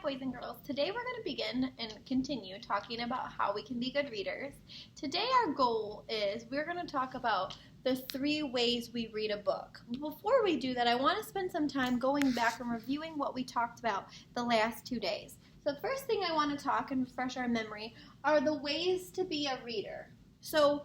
boys and girls. Today we're going to begin and continue talking about how we can be good readers. Today our goal is we're going to talk about the 3 ways we read a book. Before we do that, I want to spend some time going back and reviewing what we talked about the last 2 days. So the first thing I want to talk and refresh our memory are the ways to be a reader. So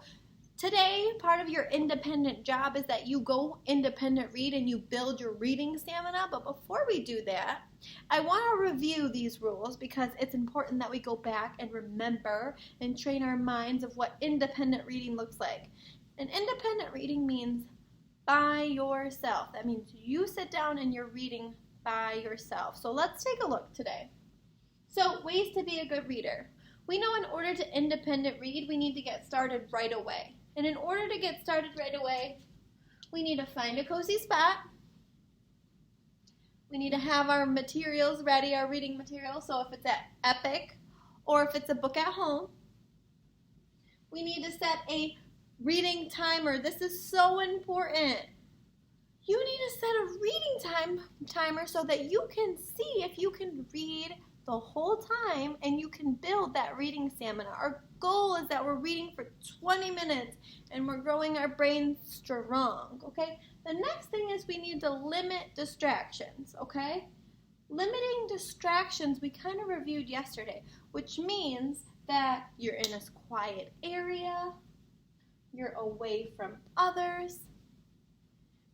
today, part of your independent job is that you go independent read and you build your reading stamina. But before we do that, I want to review these rules because it's important that we go back and remember and train our minds of what independent reading looks like. And independent reading means by yourself. That means you sit down and you're reading by yourself. So let's take a look today. So, ways to be a good reader. We know in order to independent read, we need to get started right away. And in order to get started right away, we need to find a cozy spot. We need to have our materials ready, our reading materials. So if it's at Epic or if it's a book at home, we need to set a reading timer. This is so important. You need to set a reading timer so that you can see if you can read the whole time and you can build that reading stamina. Our goal is that we're reading for 20 minutes and we're growing our brain strong, okay? The next thing is we need to limit distractions, okay? Limiting distractions we kind of reviewed yesterday, which means that you're in a quiet area, you're away from others,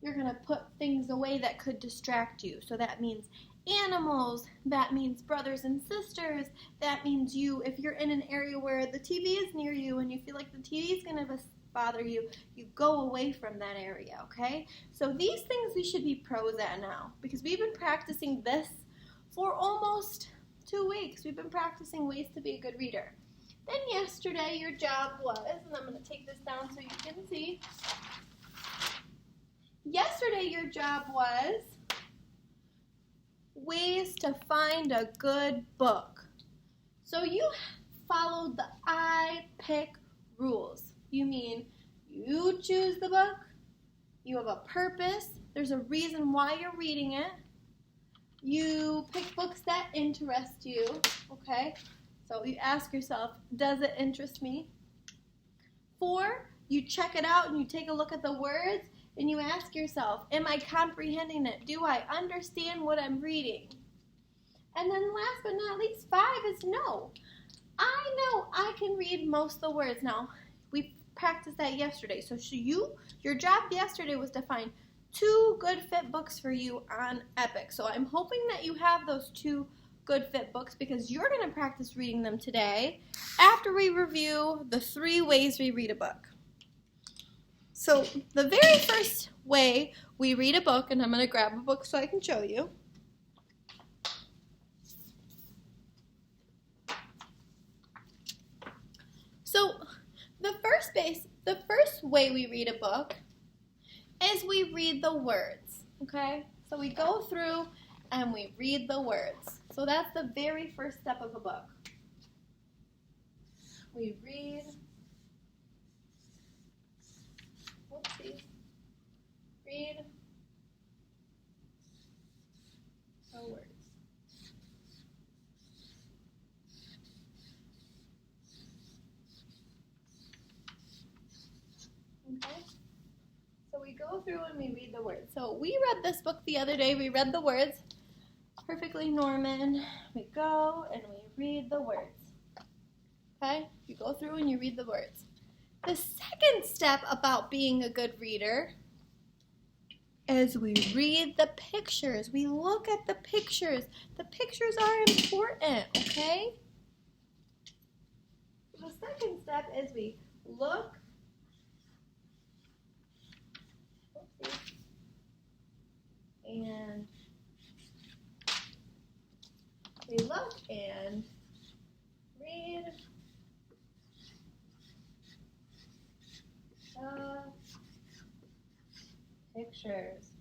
you're going to put things away that could distract you. So that means animals, that means brothers and sisters, that means you, if you're in an area where the TV is near you and you feel like the TV is going to bother you, you go away from that area, okay? So these things we should be pros at now because we've been practicing this for almost 2 weeks. We've been practicing ways to be a good reader. Then yesterday your job was, and I'm going to take this down so you can see. Yesterday your job was ways to find a good book. So you followed the I pick rules. You mean you choose the book, you have a purpose, there's a reason why you're reading it, you pick books that interest you, okay? So you ask yourself, does it interest me? 4, you check it out and you take a look at the words and you ask yourself, am I comprehending it? Do I understand what I'm reading? And then last but not least, 5 is no. I know I can read most of the words. Now, we practiced that yesterday. So your job yesterday was to find 2 good fit books for you on Epic. So I'm hoping that you have those 2 good fit books because you're going to practice reading them today after we review the 3 ways we read a book. So the very first way we read a book, and I'm going to grab a book so I can show you. So the first way we read a book is we read the words, okay? So we go through and we read the words. So that's the very first step of a book. We read the words. Okay? So we go through and we read the words. So we read this book the other day. We read the words. Perfectly Norman. We go and we read the words. Okay? You go through and you read the words. The second step about being a good reader is we read the pictures. We look at the pictures. The pictures are important, okay? The second step is we look and read the pictures.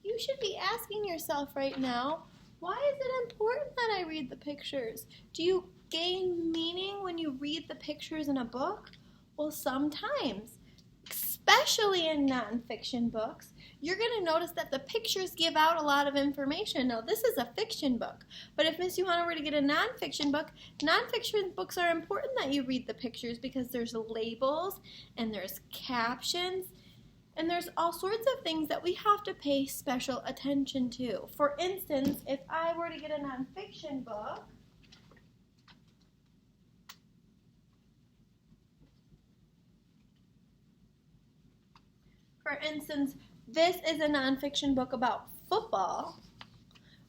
You should be asking yourself right now, why is it important that I read the pictures? Do you gain meaning when you read the pictures in a book? Well, sometimes, especially in nonfiction books, you're going to notice that the pictures give out a lot of information. Now, this is a fiction book, but if Miss Johanna were to get a nonfiction books are important that you read the pictures because there's labels and there's captions and there's all sorts of things that we have to pay special attention to. For instance, if I were to get a nonfiction book, for instance, this is a nonfiction book about football.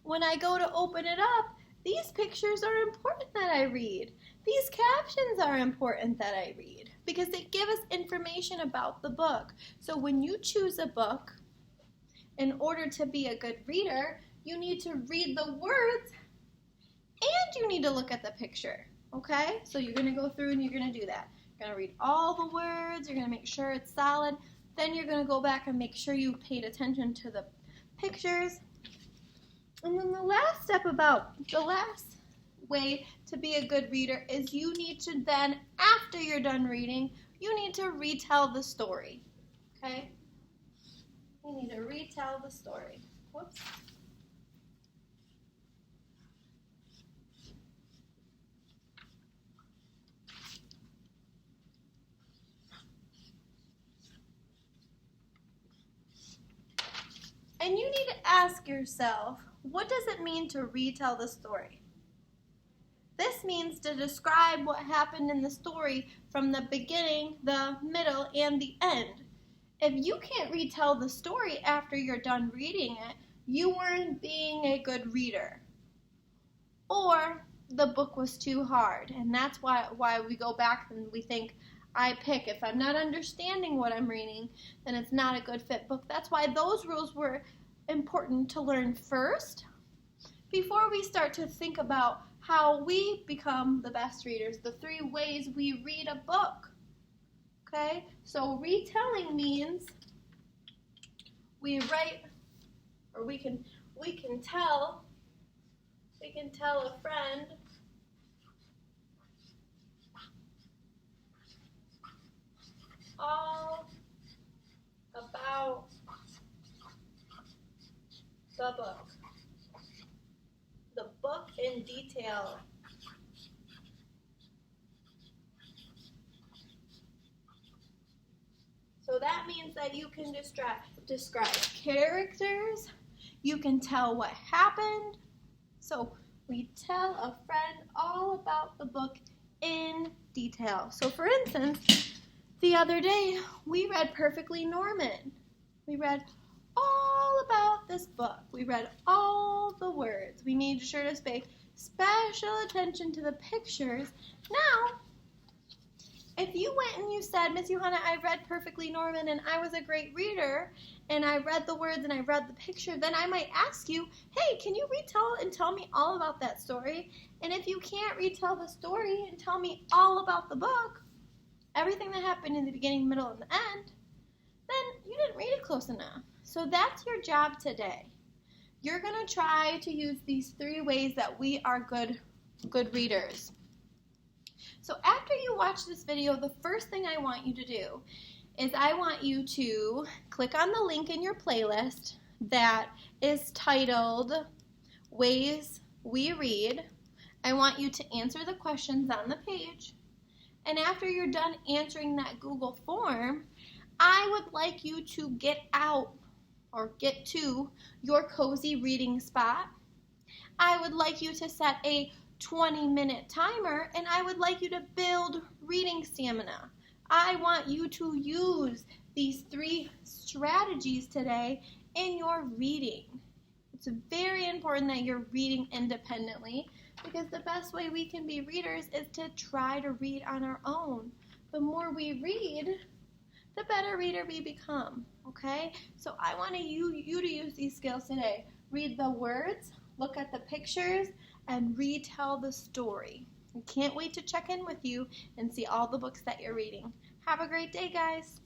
When I go to open it up, these pictures are important that I read. These captions are important that I read because they give us information about the book. So when you choose a book, in order to be a good reader, you need to read the words and you need to look at the picture. Okay? So you're going to go through and you're going to do that. You're going to read all the words. You're going to make sure it's solid. Then you're going to go back and make sure you paid attention to the pictures. And then the last way to be a good reader is you need to then, after you're done reading, you need to retell the story. Okay? You need to retell the story. Whoops. And you need to ask yourself, what does it mean to retell the story? This means to describe what happened in the story from the beginning, the middle, and the end. If you can't retell the story after you're done reading it, you weren't being a good reader. Or the book was too hard, and that's why we go back and we think, I pick. If I'm not understanding what I'm reading, then it's not a good fit book. That's why those rules were important to learn first before we start to think about how we become the best readers, the 3 ways we read a book. Okay? So retelling means we write, or we can tell a friend all about the book. The book in detail. So that means that you can describe characters, you can tell what happened. So we tell a friend all about the book in detail. So for instance, the other day we read Perfectly Norman. We read all about this book. We read all the words. We made sure to pay special attention to the pictures. Now, if you went and you said, Miss Johanna, I read Perfectly Norman and I was a great reader and I read the words and I read the picture, then I might ask you, hey, can you retell and tell me all about that story? And if you can't retell the story and tell me all about the book, everything that happened in the beginning, middle, and the end, then you didn't read it close enough. So that's your job today. You're going to try to use these 3 ways that we are good readers. So after you watch this video, the first thing I want you to do is I want you to click on the link in your playlist that is titled Ways We Read. I want you to answer the questions on the page. And after you're done answering that Google form, I would like you to get to your cozy reading spot. I would like you to set a 20-minute timer, and I would like you to build reading stamina. I want you to use these 3 strategies today in your reading. It's very important that you're reading independently because the best way we can be readers is to try to read on our own. The more we read, the better reader we become, okay? So I want you to use these skills today. Read the words, look at the pictures, and retell the story. I can't wait to check in with you and see all the books that you're reading. Have a great day, guys.